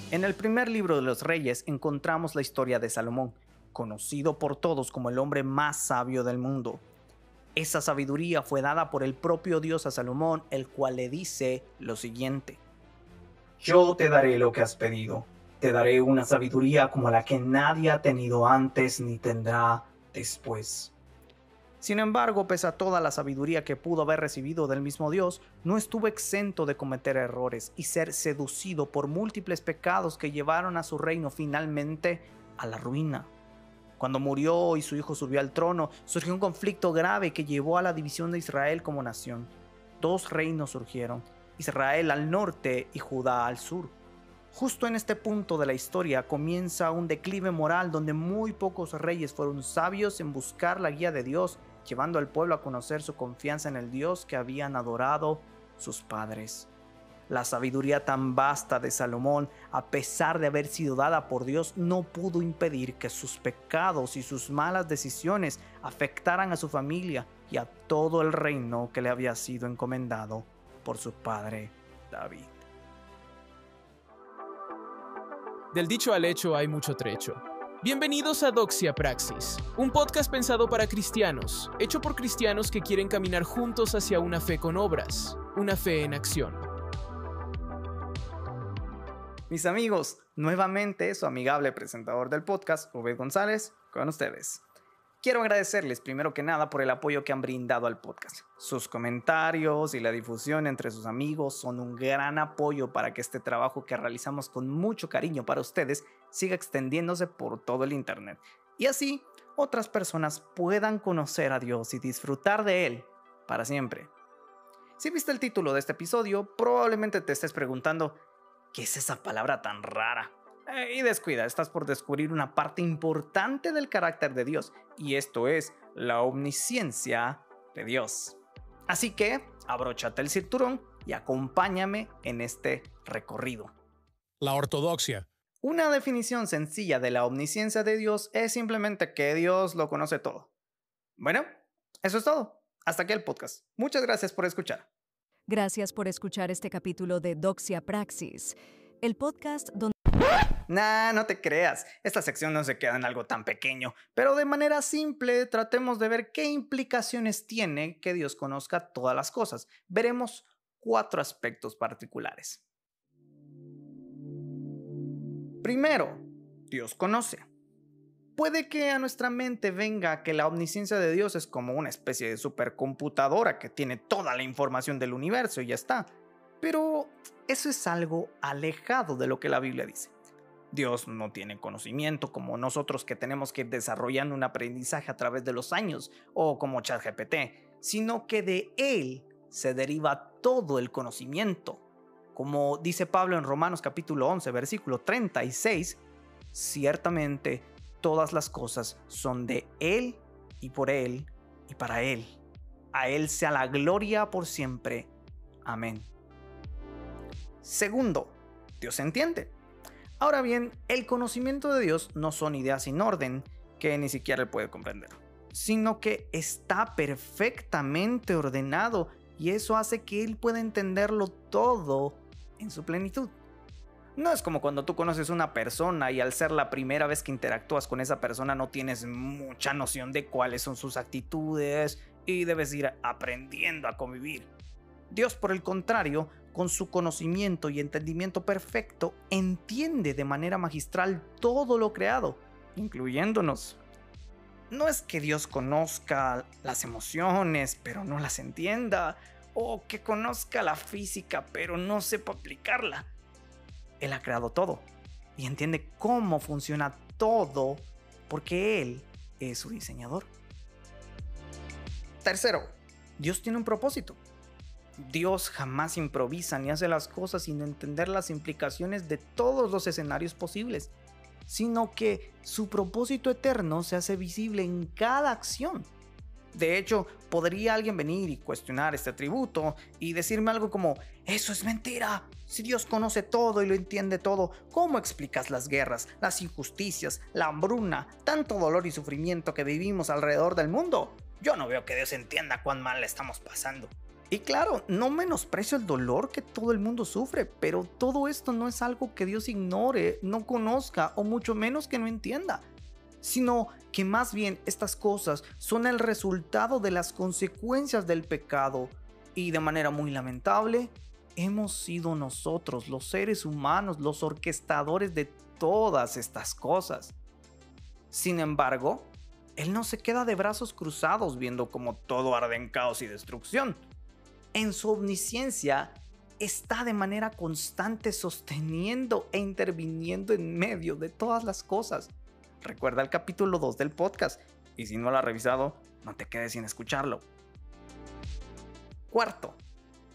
En el primer libro de los Reyes encontramos la historia de Salomón, conocido por todos como el hombre más sabio del mundo. Esa sabiduría fue dada por el propio Dios a Salomón, el cual le dice lo siguiente: Yo te daré lo que has pedido, te daré una sabiduría como la que nadie ha tenido antes ni tendrá después. Sin embargo, pese a toda la sabiduría que pudo haber recibido del mismo Dios, no estuvo exento de cometer errores y ser seducido por múltiples pecados que llevaron a su reino finalmente a la ruina. Cuando murió y su hijo subió al trono, surgió un conflicto grave que llevó a la división de Israel como nación. Dos reinos surgieron, Israel al norte y Judá al sur. Justo en este punto de la historia comienza un declive moral donde muy pocos reyes fueron sabios en buscar la guía de Dios, llevando al pueblo a conocer su confianza en el Dios que habían adorado sus padres. La sabiduría tan vasta de Salomón, a pesar de haber sido dada por Dios, no pudo impedir que sus pecados y sus malas decisiones afectaran a su familia y a todo el reino que le había sido encomendado por su padre David. Del dicho al hecho hay mucho trecho. Bienvenidos a Doxia Praxis, un podcast pensado para cristianos, hecho por cristianos que quieren caminar juntos hacia una fe con obras, una fe en acción. Mis amigos, nuevamente su amigable presentador del podcast, Obed González, con ustedes. Quiero agradecerles primero que nada por el apoyo que han brindado al podcast. Sus comentarios y la difusión entre sus amigos son un gran apoyo para que este trabajo que realizamos con mucho cariño para ustedes siga extendiéndose por todo el internet. Y así otras personas puedan conocer a Dios y disfrutar de Él para siempre. Si viste el título de este episodio, probablemente te estés preguntando: ¿qué es esa palabra tan rara? Y descuida, estás por descubrir una parte importante del carácter de Dios, y esto es la omnisciencia de Dios. Así que, abróchate el cinturón y acompáñame en este recorrido. La ortodoxia. Una definición sencilla de la omnisciencia de Dios es simplemente que Dios lo conoce todo. Bueno, eso es todo. Hasta aquí el podcast. Muchas gracias por escuchar. Gracias por escuchar este capítulo de Doxia Praxis, el podcast donde... Nah, no te creas, esta sección no se queda en algo tan pequeño, pero de manera simple tratemos de ver qué implicaciones tiene que Dios conozca todas las cosas. Veremos 4 aspectos particulares. Primero, Dios conoce. Puede que a nuestra mente venga que la omnisciencia de Dios es como una especie de supercomputadora que tiene toda la información del universo y ya está. Pero eso es algo alejado de lo que la Biblia dice. Dios no tiene conocimiento como nosotros que tenemos que ir desarrollando un aprendizaje a través de los años o como ChatGPT, sino que de Él se deriva todo el conocimiento. Como dice Pablo en Romanos capítulo 11, versículo 36, ciertamente todas las cosas son de Él y por Él y para Él. A Él sea la gloria por siempre. Amén. Segundo, Dios entiende. Ahora bien, el conocimiento de Dios no son ideas sin orden que ni siquiera Él puede comprender, sino que está perfectamente ordenado y eso hace que Él pueda entenderlo todo en su plenitud. No es como cuando tú conoces a una persona y al ser la primera vez que interactúas con esa persona no tienes mucha noción de cuáles son sus actitudes y debes ir aprendiendo a convivir. Dios, por el contrario, con su conocimiento y entendimiento perfecto, entiende de manera magistral todo lo creado, incluyéndonos. No es que Dios conozca las emociones, pero no las entienda, o que conozca la física, pero no sepa aplicarla. Él ha creado todo y entiende cómo funciona todo porque Él es su diseñador. Tercero, Dios tiene un propósito. Dios jamás improvisa ni hace las cosas sin entender las implicaciones de todos los escenarios posibles, sino que su propósito eterno se hace visible en cada acción. De hecho, podría alguien venir y cuestionar este atributo y decirme algo como: eso es mentira. Si Dios conoce todo y lo entiende todo, ¿cómo explicas las guerras, las injusticias, la hambruna, tanto dolor y sufrimiento que vivimos alrededor del mundo? Yo no veo que Dios entienda cuán mal la estamos pasando. Y claro, no menosprecio el dolor que todo el mundo sufre, pero todo esto no es algo que Dios ignore, no conozca o mucho menos que no entienda, sino que más bien estas cosas son el resultado de las consecuencias del pecado y de manera muy lamentable, hemos sido nosotros, los seres humanos, los orquestadores de todas estas cosas. Sin embargo, Él no se queda de brazos cruzados viendo cómo todo arde en caos y destrucción. En su omnisciencia está de manera constante sosteniendo e interviniendo en medio de todas las cosas. Recuerda el capítulo 2 del podcast y si no lo has revisado, no te quedes sin escucharlo. Cuarto,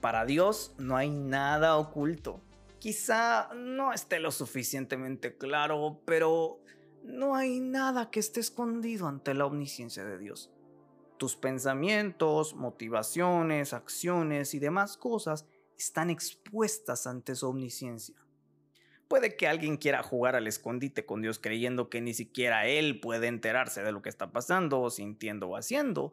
para Dios no hay nada oculto. Quizá no esté lo suficientemente claro, pero no hay nada que esté escondido ante la omnisciencia de Dios. Tus pensamientos, motivaciones, acciones y demás cosas están expuestas ante su omnisciencia. Puede que alguien quiera jugar al escondite con Dios creyendo que ni siquiera Él puede enterarse de lo que está pasando, sintiendo o haciendo,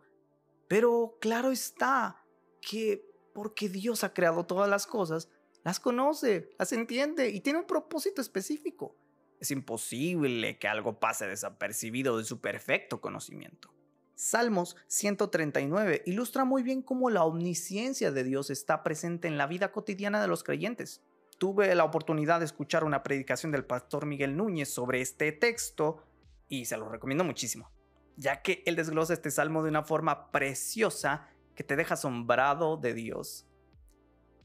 pero claro está que porque Dios ha creado todas las cosas, las conoce, las entiende y tiene un propósito específico. Es imposible que algo pase desapercibido de su perfecto conocimiento. Salmos 139 ilustra muy bien cómo la omnisciencia de Dios está presente en la vida cotidiana de los creyentes. Tuve la oportunidad de escuchar una predicación del pastor Miguel Núñez sobre este texto y se lo recomiendo muchísimo, ya que él desglosa este salmo de una forma preciosa que te deja asombrado de Dios.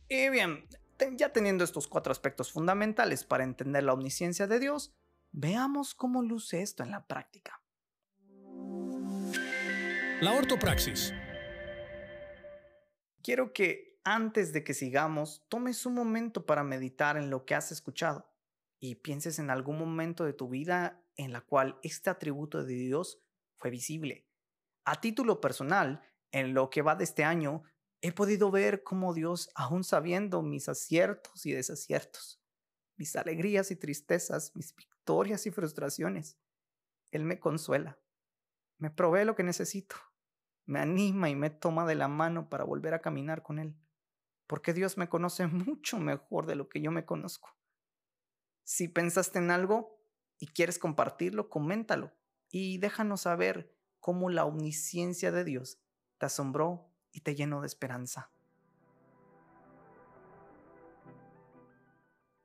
Y bien, ya teniendo estos 4 aspectos fundamentales para entender la omnisciencia de Dios, veamos cómo luce esto en la práctica. La ortopraxis. Quiero que antes de que sigamos, tomes un momento para meditar en lo que has escuchado y pienses en algún momento de tu vida en la cual este atributo de Dios fue visible. A título personal, en lo que va de este año, he podido ver cómo Dios, aún sabiendo mis aciertos y desaciertos, mis alegrías y tristezas, mis victorias y frustraciones, Él me consuela, me provee lo que necesito, me anima y me toma de la mano para volver a caminar con Él, porque Dios me conoce mucho mejor de lo que yo me conozco. Si pensaste en algo y quieres compartirlo, coméntalo y déjanos saber cómo la omnisciencia de Dios te asombró y te llenó de esperanza.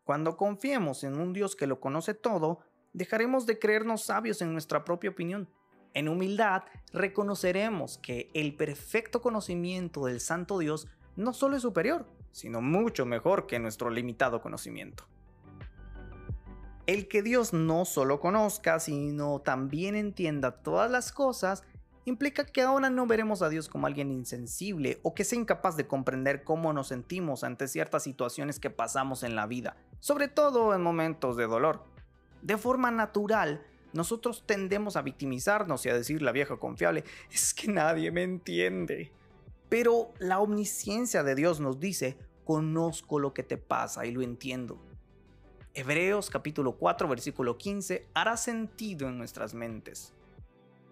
Cuando confiemos en un Dios que lo conoce todo, dejaremos de creernos sabios en nuestra propia opinión. En humildad, reconoceremos que el perfecto conocimiento del Santo Dios no solo es superior, sino mucho mejor que nuestro limitado conocimiento. El que Dios no solo conozca, sino también entienda todas las cosas, implica que ahora no veremos a Dios como alguien insensible o que sea incapaz de comprender cómo nos sentimos ante ciertas situaciones que pasamos en la vida, sobre todo en momentos de dolor. De forma natural, nosotros tendemos a victimizarnos y a decir la vieja confiable, es que nadie me entiende. Pero la omnisciencia de Dios nos dice, conozco lo que te pasa y lo entiendo. Hebreos capítulo 4 versículo 15 hará sentido en nuestras mentes.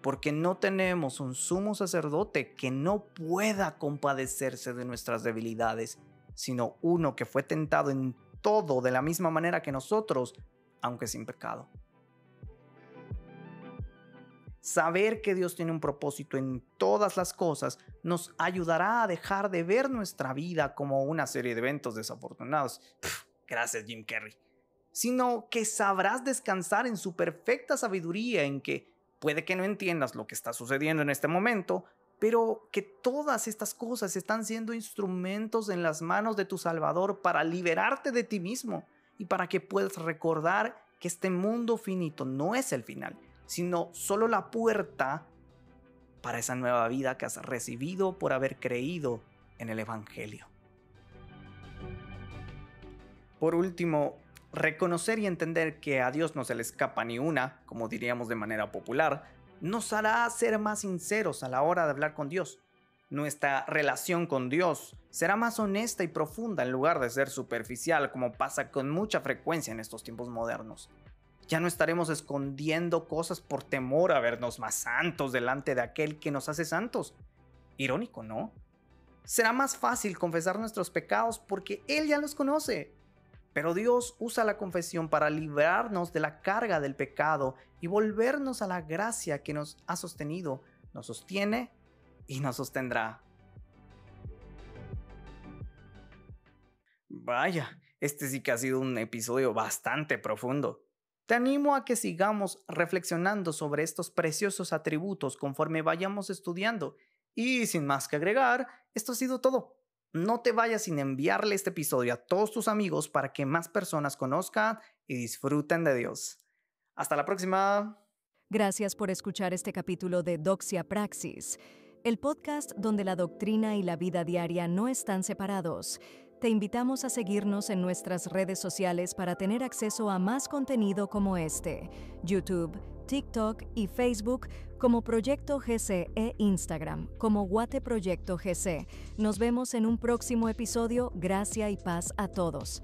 Porque no tenemos un sumo sacerdote que no pueda compadecerse de nuestras debilidades, sino uno que fue tentado en todo de la misma manera que nosotros, aunque sin pecado. Saber que Dios tiene un propósito en todas las cosas nos ayudará a dejar de ver nuestra vida como una serie de eventos desafortunados. Gracias, Jim Carrey. Sino que sabrás descansar en su perfecta sabiduría en que puede que no entiendas lo que está sucediendo en este momento, pero que todas estas cosas están siendo instrumentos en las manos de tu Salvador para liberarte de ti mismo y para que puedas recordar que este mundo finito no es el final, sino solo la puerta para esa nueva vida que has recibido por haber creído en el Evangelio. Por último, reconocer y entender que a Dios no se le escapa ni una, como diríamos de manera popular, nos hará ser más sinceros a la hora de hablar con Dios. Nuestra relación con Dios será más honesta y profunda en lugar de ser superficial, como pasa con mucha frecuencia en estos tiempos modernos. Ya no estaremos escondiendo cosas por temor a vernos más santos delante de aquel que nos hace santos. Irónico, ¿no? Será más fácil confesar nuestros pecados porque Él ya los conoce. Pero Dios usa la confesión para librarnos de la carga del pecado y volvernos a la gracia que nos ha sostenido, nos sostiene y nos sostendrá. Vaya, este sí que ha sido un episodio bastante profundo. Te animo a que sigamos reflexionando sobre estos preciosos atributos conforme vayamos estudiando. Y sin más que agregar, esto ha sido todo. No te vayas sin enviarle este episodio a todos tus amigos para que más personas conozcan y disfruten de Dios. Hasta la próxima. Gracias por escuchar este capítulo de Doxia Praxis, el podcast donde la doctrina y la vida diaria no están separados. Te invitamos a seguirnos en nuestras redes sociales para tener acceso a más contenido como este: YouTube, TikTok y Facebook como Proyecto GC e Instagram como Guate Proyecto GC. Nos vemos en un próximo episodio. Gracia y paz a todos.